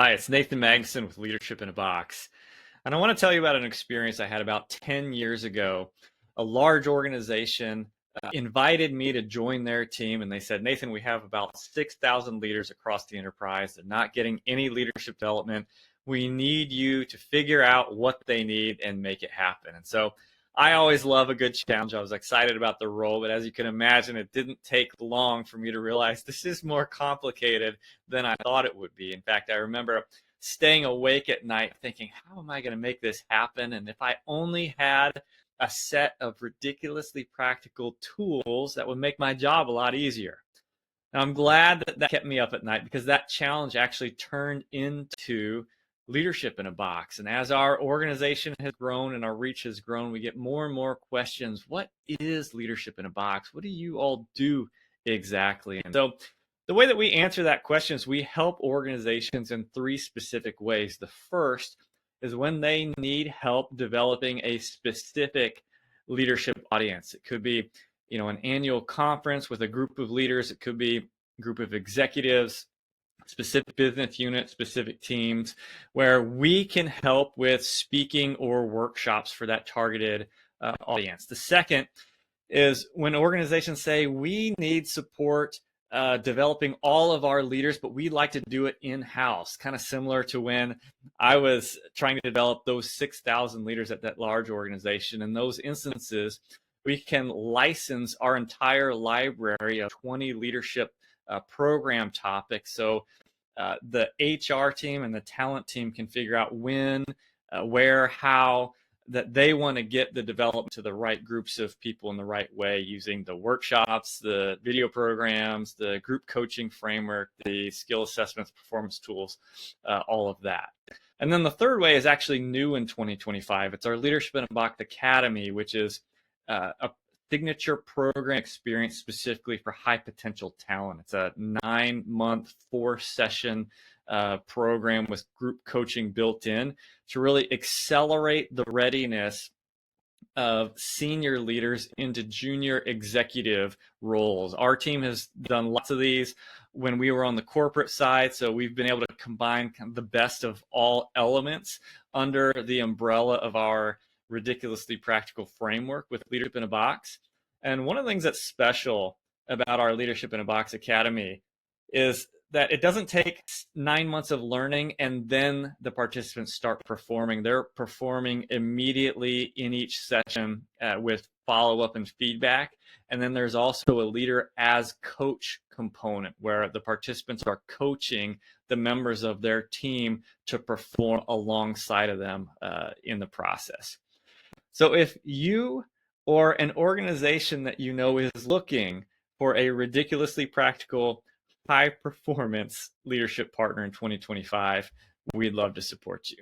Hi, it's Nathan Magnuson with Leadership in a Box. And I want to tell you about an experience I had about 10 years ago. A large organization invited me to join their team, and they said, Nathan, we have about 6,000 leaders across the enterprise. They're not getting any leadership development. We need you to figure out what they need and make it happen. And so I always love a good challenge. I was excited about the role, but as you can imagine, it didn't take long for me to realize this is more complicated than I thought it would be. In fact, I remember staying awake at night thinking, how am I going to make this happen? And if I only had a set of ridiculously practical tools that would make my job a lot easier. And I'm glad that kept me up at night, because that challenge actually turned into Leadership in a Box. And as our organization has grown and our reach has grown, we get more and more questions. What is Leadership in a Box? What do you all do exactly? And so the way that we answer that question is we help organizations in three specific ways. The first is when they need help developing a specific leadership audience. It could be, an annual conference with a group of leaders. It could be a group of executives, specific business units, specific teams, where we can help with speaking or workshops for that targeted audience. The second is when organizations say we need support developing all of our leaders, but we like to do it in-house, kind of similar to when I was trying to develop those 6,000 leaders at that large organization. In those instances, we can license our entire library of 20 leadership program topics. So the HR team and the talent team can figure out when, where, how, that they want to get the development to the right groups of people in the right way, using the workshops, the video programs, the group coaching framework, the skill assessments, performance tools, all of that. And then the third way is actually new in 2025. It's our Leadership in a Box Academy, which is a signature program experience specifically for high potential talent. It's a 9-month, 4-session program with group coaching built in to really accelerate the readiness of senior leaders into junior executive roles. Our team has done lots of these when we were on the corporate side, so we've been able to combine kind of the best of all elements under the umbrella of our ridiculously practical framework with Leadership in a Box. And one of the things that's special about our Leadership in a Box Academy is that it doesn't take 9 months of learning and then the participants start performing. They're performing immediately in each session with follow-up and feedback. And then there's also a leader as coach component where the participants are coaching the members of their team to perform alongside of them in the process. So if you or an organization that you know is looking for a ridiculously practical, high performance leadership partner in 2025, we'd love to support you.